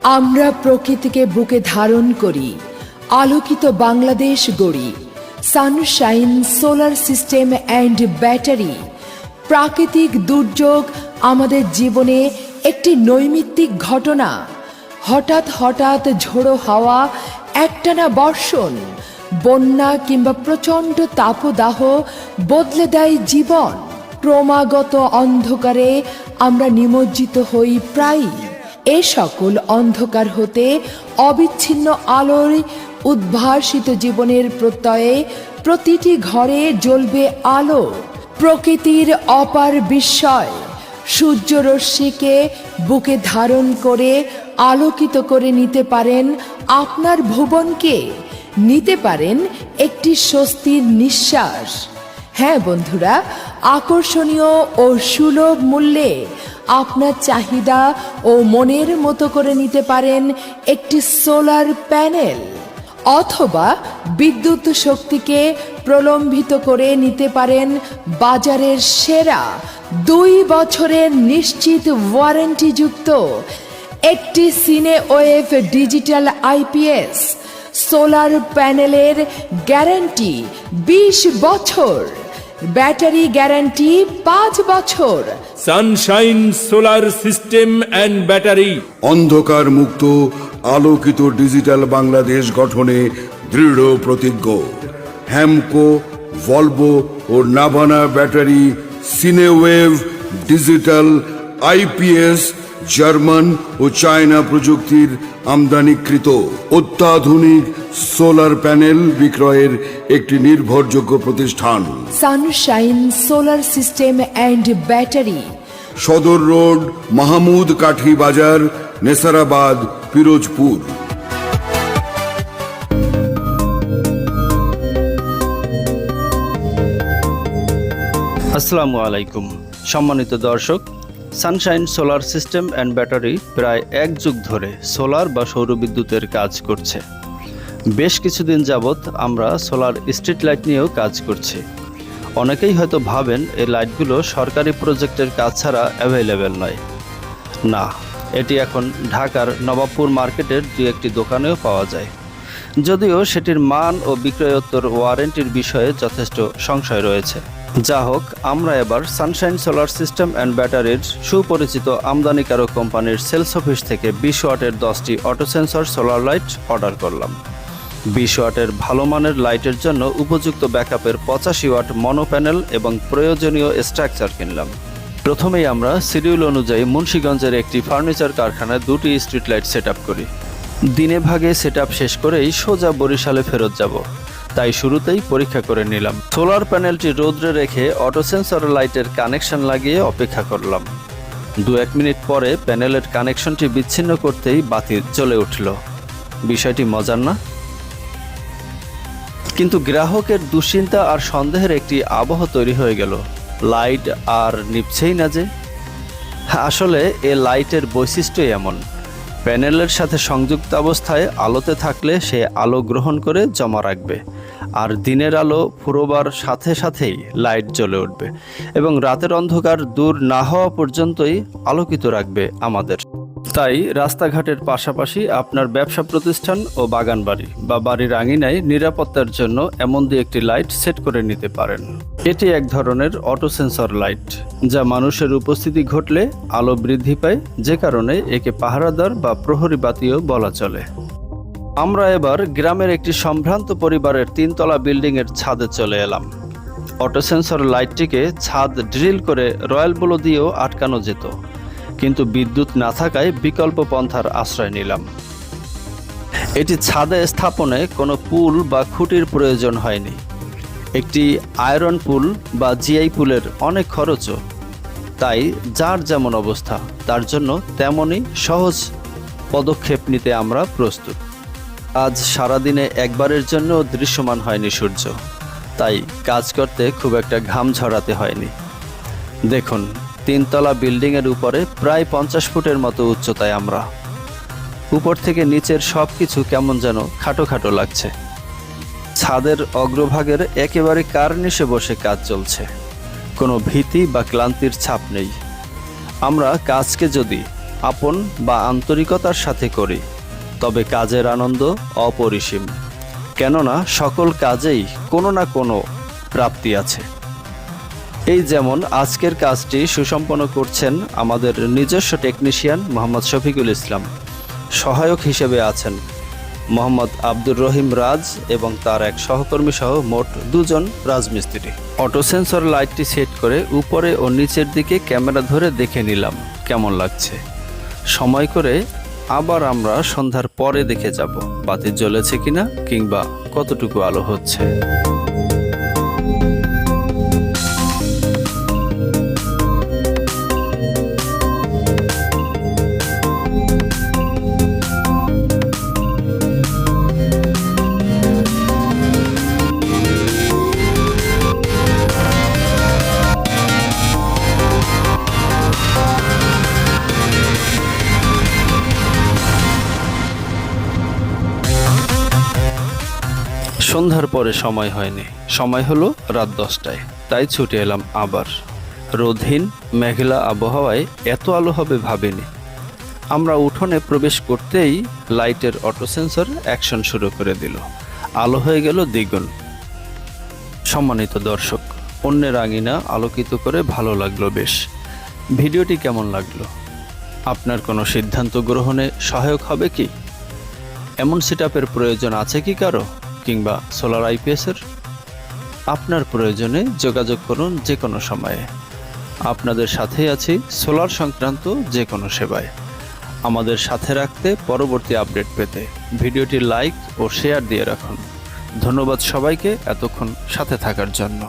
আমরা প্রকৃতিকে বুকে ধারণ করি, আলোকিত বাংলাদেশ গড়ি। Sunshine solar system and battery. প্রাকৃতিক দুর্যোগ আমাদের জীবনে একটি নৈমিত্তিক ঘটনা। হঠাৎ হঠাৎ ঝোড়ো হাওয়া, একটানা বর্ষণ, বন্যা কিংবা প্রচণ্ড তাপদাহ বদলে দেয় জীবন। ক্রমাগত অন্ধকারে আমরা নিমজ্জিত হই প্রায়ই। এ সকল অন্ধকার হতে অবিচ্ছিন্ন আলোর উদ্ভাসিত জীবনের প্রত্যয়ে প্রতিটি ঘরে জ্বলবে আলো। প্রকৃতির অপার বিস্ময় সূর্যরশ্মিকে বুকে ধারণ করে আলোকিত করে নিতে পারেন আপনার ভুবনকে, নিতে পারেন একটি স্বস্তির নিঃশ্বাস। হ্যাঁ বন্ধুরা, আকর্ষণীয় ও সুলভ মূল্যে আপনার চাহিদা ও মনের মতো করে নিতে পারেন একটি সোলার প্যানেল, অথবা বিদ্যুৎ শক্তিকে প্রলম্বিত করে নিতে পারেন বাজারের সেরা 2 বছরের নিশ্চিত ওয়ারেন্টিযুক্ত একটি সিনেওয়েভ ডিজিটাল আইপিএস সোলার প্যানেলের গ্যারান্টি 20 বছর, ব্যাটারি গ্যারান্টি 5 বছর। Sunshine solar system and battery. অন্ধকার মুক্ত আলোকিত ডিজিটাল বাংলাদেশ গঠনে দৃঢ় প্রতিজ্ঞ। হ্যামকো, ভলভো ও Navana battery sine wave digital IPS German ও চায়না প্রযুক্তির আমদানিকৃত অত্যাধুনিক সোলার প্যানেল বিক্রয়ের একটি নির্ভরযোগ্য প্রতিষ্ঠান। Sunshine solar system and battery. Sadar road, Mahmud Kathi Bazar, Nesarabad, Pirojpur. আসসালামু আলাইকুম সম্মানিত দর্শক, sunshine solar system and battery প্রায় 1 যুগ ধরে সোলার বা সৌরবিদ্যুতের কাজ করছে। বেশ কিছুদিন যাবৎ আমরা সোলার স্ট্রিট লাইট নিয়েও কাজ করছি। অনেকেই হয়তো ভাবেন এই লাইটগুলো সরকারি প্রজেক্টের কাজ ছাড়া অ্যাভেলেবেল নয়। না, এটি এখন ঢাকার নবাবপুর মার্কেটের 2-1টি দোকানেও পাওয়া যায়, যদিও সেটির মান ও বিক্রয়োত্তর ওয়ারেন্টির বিষয়ে যথেষ্ট সংশয় রয়েছে। যা হোক, আমরা এবার সানশাইন সোলার সিস্টেম অ্যান্ড ব্যাটারির সুপরিচিত আমদানিকারক কোম্পানির সেলস অফিস থেকে 20 ওয়াটের 10টি auto sensor solar light order করলাম। 20 ওয়াটের ভালো মানের লাইটের জন্য উপযুক্ত ব্যাকআপের 85 ওয়াট মনো প্যানেল এবং প্রয়োজনীয় স্ট্রাকচার কিনলাম। প্রথমেই আমরা শিডিউল অনুযায়ী মুন্সিগঞ্জের একটি ফার্নিচার কারখানায় 2টি স্ট্রিট লাইট সেট আপ করি। দিনে ভাগে সেট আপ শেষ করেই সোজা বরিশালে ফেরত যাব, তাই শুরুতেই পরীক্ষা করে নিলাম। সোলার প্যানেলটি রোদ্রে রেখে অটো সেন্সর লাইটের কানেকশন লাগিয়ে অপেক্ষা করলাম। 2-1 মিনিট পরে প্যানেলের কানেকশনটি বিচ্ছিন্ন করতেই বাতি জ্বলে উঠল। বিষয়টি মজার না? কিন্তু গ্রাহকের দুশ্চিন্তা আর সন্দেহের একটি আবহ তৈরি হয়ে গেল। লাইট আর নিভছেই না যে। আসলে এ লাইটের বৈশিষ্ট্যই এমন, প্যানেলের সাথে সংযুক্ত অবস্থায় আলোতে থাকলে সে আলো গ্রহণ করে জমা রাখবে, আর দিনের আলো ফুরোবার সাথে সাথেই লাইট জ্বলে উঠবে এবং রাতের অন্ধকার দূর না হওয়া পর্যন্তই আলোকিত রাখবে আমাদের। তাই রাস্তাঘাটের পাশাপাশি আপনার ব্যবসা প্রতিষ্ঠান ও বাগানবাড়ি বা বাড়ির আঙিনায় নিরাপত্তার জন্য এমন 2-1টি লাইট সেট করে নিতে পারেন। এটি এক ধরনের অটো সেন্সর লাইট, যা মানুষের উপস্থিতি ঘটলে আলো বৃদ্ধি পায়, যে কারণে একে পাহারাদার বা প্রহরী বাতিও বলা চলে। আমরা এবার গ্রামের একটি সম্ভ্রান্ত পরিবারের 3তলা বিল্ডিংয়ের ছাদে চলে এলাম। অটো সেন্সর লাইটটিকে ছাদ ড্রিল করে রয়্যাল ব্লো দিয়েও আটকানো যেত, কিন্তু বিদ্যুৎ না থাকায় বিকল্প পন্থার আশ্রয় নিলাম। এটি ছাদে স্থাপনে কোনো পুল বা খুঁটির প্রয়োজন হয়নি। একটি আয়রন পুল বা জিআই পুলের অনেক খরচও, তাই যার যেমন অবস্থা তার জন্য তেমনই সহজ পদক্ষেপ নিতে আমরা প্রস্তুত। আজ সারাদিনে একবারের জন্য দৃশ্যমান হয়নি সূর্য, তাই কাজ করতে খুব একটা ঘাম ঝরাতে হয়নি। দেখুন, 3তলা বিল্ডিংয়ের উপরে প্রায় 50 ফুটের মতো উচ্চতায় আমরা। উপর থেকে নিচের সব কিছু কেমন যেন খাটো খাটো লাগছে। ছাদের অগ্রভাগের একেবারে কার্নিশে বসে কাজ চলছে, কোনো ভীতি বা ক্লান্তির ছাপ নেই। আমরা কাজকে যদি আপন বা আন্তরিকতার সাথে করি, তবে কাজের আনন্দ অপরিসীম। কেননা সকল কাজেই কোনো না কোনো প্রাপ্তি আছে। এই যেমন আজকের কাজটি সুসম্পন্ন করছেন আমাদের নিজস্ব টেকনিশিয়ান মোহাম্মদ শফিকুল ইসলাম। সহায়ক হিসেবে আছেন মোহাম্মদ আব্দুর রহিম রাজ এবং তার এক সহকর্মী সহ মোট 2 জন রাজমিস্ত্রি। অটো সেন্সর লাইটটি সেট করে উপরে ও নিচের দিকে ক্যামেরা ধরে দেখে নিলাম কেমন লাগছে। সময় করে আবার আমরা সন্ধ্যার পরে দেখে যাব বাতি জ্বলেছে কিনা কিংবা কতটুকু আলো হচ্ছে। সন্ধ্যার পরে সময় হয়নি, সময় হলো রাত 10টায়, তাই ছুটে এলাম আবার। রোদহীন মেঘলা আবহাওয়ায় এত আলো হবে ভাবিনি। আমরা উঠোনে প্রবেশ করতেই লাইটের অটো সেন্সর অ্যাকশন শুরু করে দিল। আলো হয়ে গেল দ্বিগুণ। সম্মানিত দর্শক, অন্যের আঙিনা আলোকিত করে ভালো লাগলো বেশ। ভিডিওটি কেমন লাগলো? আপনার কোনো সিদ্ধান্ত গ্রহণে সহায়ক হবে কি? এমন সেটআপের প্রয়োজন আছে কি কারো, কিংবা সোলার আইপিএসের? আপনার প্রয়োজনে যোগাযোগ করুন যে কোনো সময়ে। আপনাদের সাথেই আছি সোলার সংক্রান্ত যে কোনো সেবায়। আমাদের সাথে রাখতে, পরবর্তী আপডেট পেতে ভিডিওটি লাইক ও শেয়ার দিয়ে রাখুন। ধন্যবাদ সবাইকে এতক্ষণ সাথে থাকার জন্য।